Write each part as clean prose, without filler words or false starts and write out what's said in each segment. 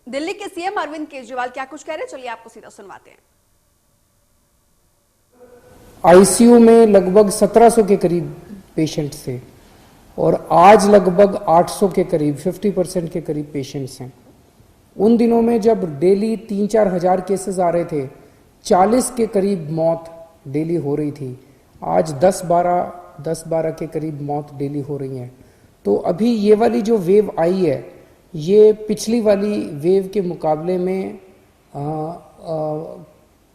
दिल्ली के सीएम अरविंद केजरीवाल क्या कुछ कह रहे हैं, चलिए आपको सीधा सुनवाते हैं। आईसीयू में लगभग 1700 के करीब पेशेंट्स थे और आज लगभग 800 के करीब 50% के करीब पेशेंट्स हैं। उन दिनों में जब डेली 3-4 हजार केसेस आ रहे थे, 40 के करीब मौत डेली हो रही थी। आज 10-12 के करीब मौत डेली हो रही हैं। तो अभी ये वाली जो वेव आई है, ये पिछली वाली वेव के मुकाबले में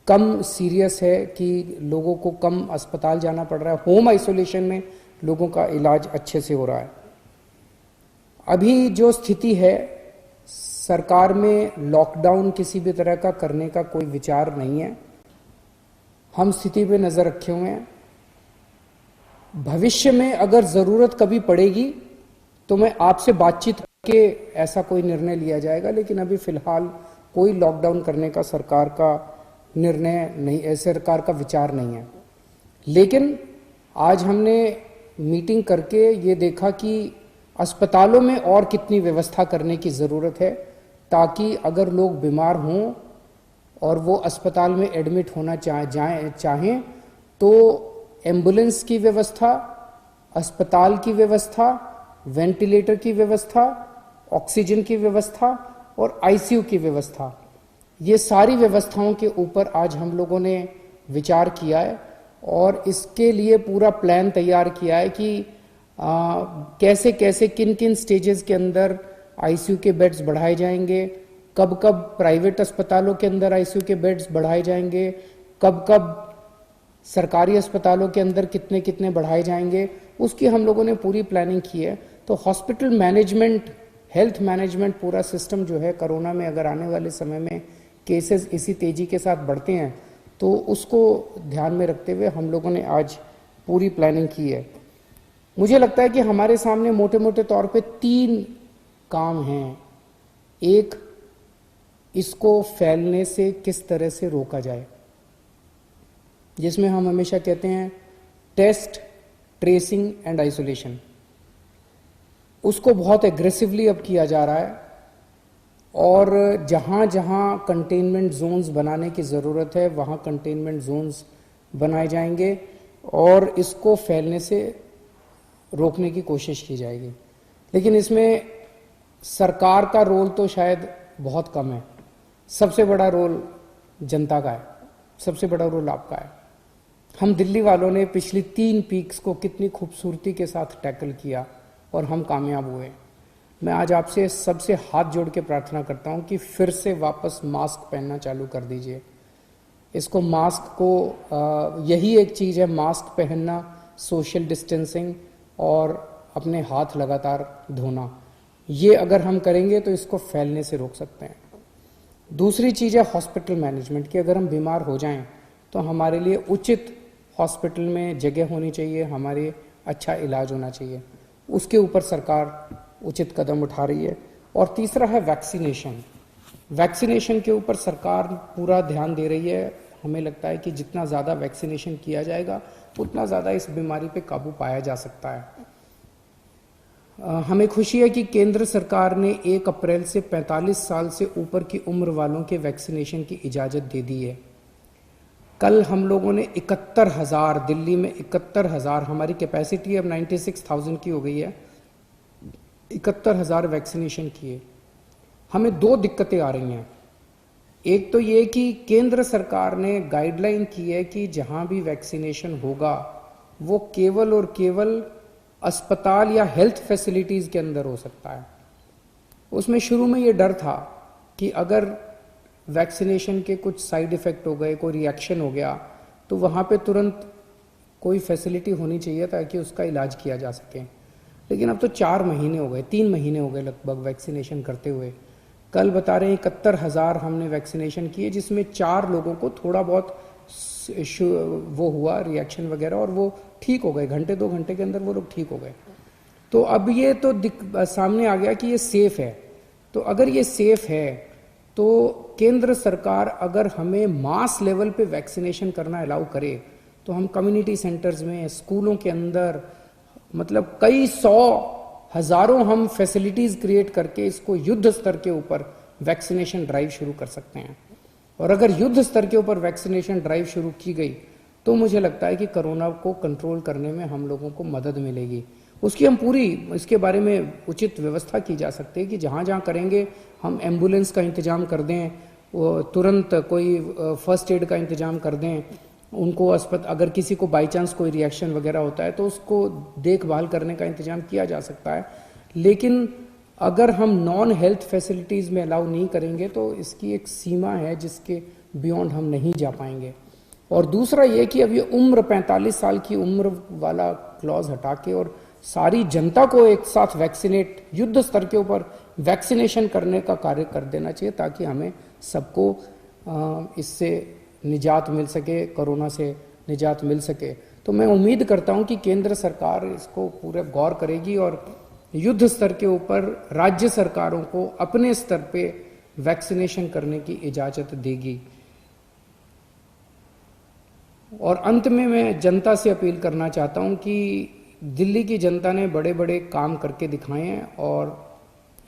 कम सीरियस है कि लोगों को कम अस्पताल जाना पड़ रहा है। होम आइसोलेशन में लोगों का इलाज अच्छे से हो रहा है। अभी जो स्थिति है, सरकार में लॉकडाउन किसी भी तरह का करने का कोई विचार नहीं है। हम स्थिति पे नजर रखे हुए हैं। भविष्य में अगर जरूरत कभी पड़ेगी तो मैं आपसे बातचीत करके ऐसा कोई निर्णय लिया जाएगा, लेकिन अभी फिलहाल कोई लॉकडाउन करने का सरकार का निर्णय नहीं, सरकार का विचार नहीं है। लेकिन आज हमने मीटिंग करके ये देखा कि अस्पतालों में और कितनी व्यवस्था करने की ज़रूरत है, ताकि अगर लोग बीमार हों और वो अस्पताल में एडमिट होना चाहें तो एम्बुलेंस की व्यवस्था, अस्पताल की व्यवस्था, वेंटिलेटर की व्यवस्था, ऑक्सीजन की व्यवस्था और आईसीयू की व्यवस्था, ये सारी व्यवस्थाओं के ऊपर आज हम लोगों ने विचार किया है और इसके लिए पूरा प्लान तैयार किया है कि कैसे कैसे किन किन स्टेजेस के अंदर आईसीयू के बेड्स बढ़ाए जाएंगे, कब कब प्राइवेट अस्पतालों के अंदर आईसीयू के बेड्स बढ़ाए जाएंगे, कब कब सरकारी अस्पतालों के अंदर कितने कितने बढ़ाए जाएंगे, उसकी हम लोगों ने पूरी प्लानिंग की है। तो हॉस्पिटल मैनेजमेंट, हेल्थ मैनेजमेंट पूरा सिस्टम जो है, कोरोना में अगर आने वाले समय में केसेस इसी तेजी के साथ बढ़ते हैं तो उसको ध्यान में रखते हुए हम लोगों ने आज पूरी प्लानिंग की है। मुझे लगता है कि हमारे सामने मोटे मोटे तौर पे 3 काम हैं। एक, इसको फैलने से किस तरह से रोका जाए, जिसमें हम हमेशा कहते हैं टेस्ट, ट्रेसिंग एंड आइसोलेशन। उसको बहुत एग्रेसिवली अब किया जा रहा है और जहां जहां कंटेनमेंट जोन्स बनाने की ज़रूरत है वहां कंटेनमेंट जोन्स बनाए जाएंगे और इसको फैलने से रोकने की कोशिश की जाएगी। लेकिन इसमें सरकार का रोल तो शायद बहुत कम है। सबसे बड़ा रोल जनता का है, सबसे बड़ा रोल आपका है। हम दिल्ली वालों ने पिछली 3 पीक्स को कितनी खूबसूरती के साथ टैकल किया और हम कामयाब हुए। मैं आज आपसे सबसे हाथ जोड़ के प्रार्थना करता हूं कि फिर से वापस मास्क पहनना चालू कर दीजिए। इसको मास्क को यही एक चीज़ है, मास्क पहनना, सोशल डिस्टेंसिंग और अपने हाथ लगातार धोना। ये अगर हम करेंगे तो इसको फैलने से रोक सकते हैं। दूसरी चीज़ है हॉस्पिटल मैनेजमेंट की। अगर हम बीमार हो जाएं तो हमारे लिए उचित हॉस्पिटल में जगह होनी चाहिए, हमारे अच्छा इलाज होना चाहिए। उसके ऊपर सरकार उचित कदम उठा रही है। और तीसरा है वैक्सीनेशन। वैक्सीनेशन के ऊपर सरकार पूरा ध्यान दे रही है। हमें लगता है कि जितना ज़्यादा वैक्सीनेशन किया जाएगा उतना ज़्यादा इस बीमारी पे काबू पाया जा सकता है। हमें खुशी है कि केंद्र सरकार ने 1 अप्रैल से 45 साल से ऊपर की उम्र वालों के वैक्सीनेशन की इजाज़त दे दी है। कल हम लोगों ने 71,000, दिल्ली में 71,000, हमारी कैपेसिटी अब 96,000 की हो गई है, 71,000 वैक्सीनेशन किए। हमें 2 दिक्कतें आ रही हैं। एक तो ये कि केंद्र सरकार ने गाइडलाइन की है कि जहां भी वैक्सीनेशन होगा वो केवल और केवल अस्पताल या हेल्थ फैसिलिटीज के अंदर हो सकता है। उसमें शुरू में ये डर था कि अगर वैक्सीनेशन के कुछ साइड इफेक्ट हो गए, कोई रिएक्शन हो गया, तो वहां पे तुरंत कोई फैसिलिटी होनी चाहिए ताकि उसका इलाज किया जा सके। लेकिन अब तो 4 महीने हो गए, 3 महीने हो गए लगभग वैक्सीनेशन करते हुए। कल बता रहे हैं 71,000 हमने वैक्सीनेशन किए, जिसमें 4 लोगों को थोड़ा बहुत वो हुआ रिएक्शन वगैरह और वो ठीक हो गए। घंटे 2 घंटे के अंदर वो लोग ठीक हो गए। तो अब ये तो सामने आ गया कि ये सेफ है। तो अगर ये सेफ है तो केंद्र सरकार अगर हमें मास लेवल पे वैक्सीनेशन करना अलाउ करे तो हम कम्युनिटी सेंटर्स में, स्कूलों के अंदर, मतलब कई 100 हजारों हम फैसिलिटीज क्रिएट करके इसको युद्ध स्तर के ऊपर वैक्सीनेशन ड्राइव शुरू कर सकते हैं। और अगर युद्ध स्तर के ऊपर वैक्सीनेशन ड्राइव शुरू की गई तो मुझे लगता है कि कोरोना को कंट्रोल करने में हम लोगों को मदद मिलेगी। उसकी हम पूरी इसके बारे में उचित व्यवस्था की जा सकती है कि जहाँ जहाँ करेंगे हम एम्बुलेंस का इंतजाम कर दें, वो तुरंत कोई फर्स्ट एड का इंतजाम कर दें, उनको अगर किसी को बाई चांस कोई रिएक्शन वगैरह होता है तो उसको देखभाल करने का इंतजाम किया जा सकता है। लेकिन अगर हम नॉन हेल्थ फैसिलिटीज़ में अलाउ नहीं करेंगे तो इसकी एक सीमा है जिसके बियॉन्ड हम नहीं जा पाएंगे। और दूसरा ये कि अब ये उम्र 45 साल की उम्र वाला क्लॉज हटा के और सारी जनता को एक साथ वैक्सीनेट युद्ध स्तर के ऊपर वैक्सीनेशन करने का कार्य कर देना चाहिए ताकि हमें सबको इससे निजात मिल सके, कोरोना से निजात मिल सके। तो मैं उम्मीद करता हूं कि केंद्र सरकार इसको पूरे गौर करेगी और युद्ध स्तर के ऊपर राज्य सरकारों को अपने स्तर पे वैक्सीनेशन करने की इजाजत देगी। और अंत में मैं जनता से अपील करना चाहता हूं कि दिल्ली की जनता ने बड़े बड़े काम करके दिखाए हैं और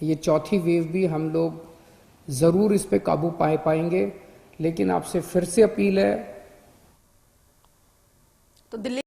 ये चौथी वेव भी हम लोग जरूर इस पे काबू पाएंगे। लेकिन आपसे फिर से अपील है तो दिल्ली